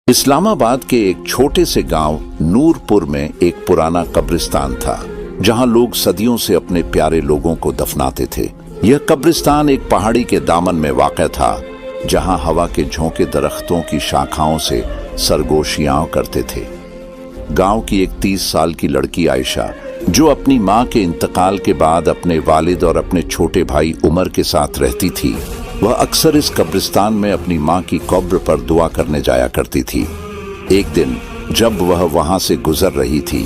इस्लामाबाद के एक छोटे से गांव नूरपुर में एक पुराना कब्रिस्तान था, जहां लोग सदियों से अपने प्यारे लोगों को दफनाते थे। यह कब्रिस्तान एक पहाड़ी के दामन में वाक़ था, जहां हवा के झोंके दरख्तों की शाखाओं से सरगोशियां करते थे। गांव की एक 30 साल की लड़की आयशा, जो अपनी मां के इंतकाल के बाद अपने वालिद और अपने छोटे भाई उमर के साथ रहती थी, वह अक्सर इस कब्रिस्तान में अपनी मां की कब्र पर दुआ करने जाया करती थी। एक दिन जब वह वहां से गुजर रही थी,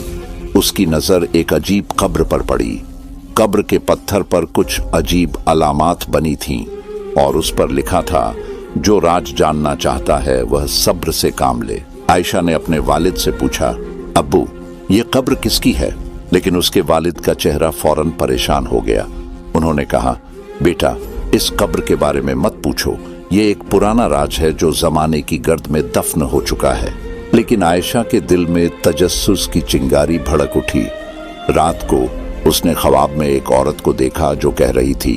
उसकी नजर एक अजीब कब्र पर पड़ी। कब्र के पत्थर पर कुछ अजीब अलामात बनी थीं और उस पर लिखा था, जो राज जानना चाहता है वह सब्र से काम ले। आयशा ने अपने वालिद से पूछा, अब्बू, ये कब्र किसकी है? लेकिन उसके वालिद का चेहरा फौरन परेशान हो गया। उन्होंने कहा, बेटा, इस कब्र के बारे में मत पूछो, ये एक पुराना राज है जो जमाने की गर्द में दफन हो चुका है। लेकिन आयशा के दिल में तजस्सुस की चिंगारी भड़क उठी। रात को उसने ख्वाब में एक औरत को देखा जो कह रही थी,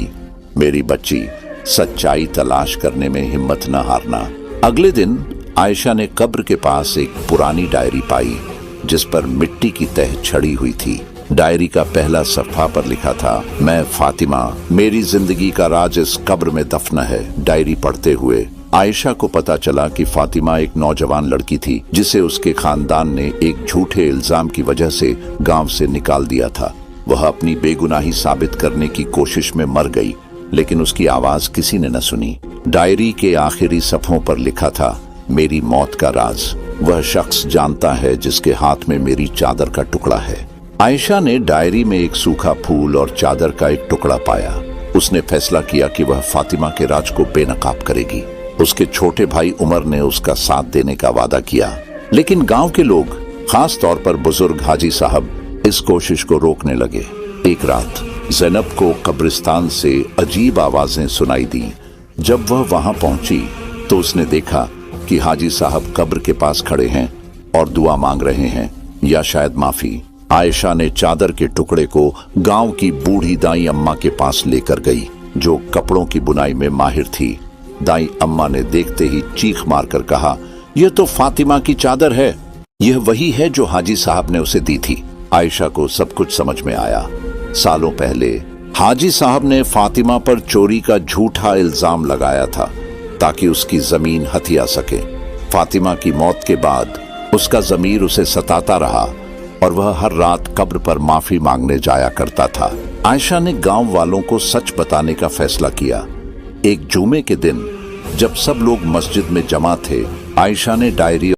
मेरी बच्ची, सच्चाई तलाश करने में हिम्मत न हारना। अगले दिन आयशा ने कब्र के पास एक पुरानी डायरी पाई, जिस पर मिट्टी की तह छड़ी हुई थी। डायरी का पहला सफ़ा पर लिखा था, मैं फातिमा, मेरी जिंदगी का राज इस कब्र में दफन है। डायरी पढ़ते हुए आयशा को पता चला कि फातिमा एक नौजवान लड़की थी, जिसे उसके खानदान ने एक झूठे इल्जाम की वजह से गांव से निकाल दिया था। वह अपनी बेगुनाही साबित करने की कोशिश में मर गई, लेकिन उसकी आवाज किसी ने न सुनी। डायरी के आखिरी सफ़ों पर लिखा था, मेरी मौत का राज वह शख्स जानता है जिसके हाथ में मेरी चादर का टुकड़ा है। आयशा ने डायरी में एक सूखा फूल और चादर का एक टुकड़ा पाया। उसने फैसला किया कि वह फातिमा के राज को बेनकाब करेगी। उसके छोटे भाई उमर ने उसका साथ देने का वादा किया, लेकिन गांव के लोग, खास तौर पर बुजुर्ग हाजी साहब, इस कोशिश को रोकने लगे। एक रात ज़ैनब को कब्रिस्तान से अजीब आवाजें सुनाई दी। जब वह वहां पहुंची तो उसने देखा कि हाजी साहब कब्र के पास खड़े हैं और दुआ मांग रहे हैं, या शायद माफी। आयशा ने चादर के टुकड़े को गांव की बूढ़ी दाई अम्मा के पास लेकर गई, जो कपड़ों की बुनाई में माहिर थी। दाई अम्मा ने देखते ही चीख मारकर कहा, यह तो फातिमा की चादर है, यह वही है जो हाजी साहब ने उसे दी थी। आयशा को सब कुछ समझ में आया। सालों पहले हाजी साहब ने फातिमा पर चोरी का झूठा इल्जाम लगाया था, ताकि उसकी जमीन हथिया सके। फातिमा की मौत के बाद उसका ज़मीर उसे सताता रहा और वह हर रात कब्र पर माफी मांगने जाया करता था। आयशा ने गांव वालों को सच बताने का फैसला किया। एक जुमे के दिन जब सब लोग मस्जिद में जमा थे, आयशा ने डायरी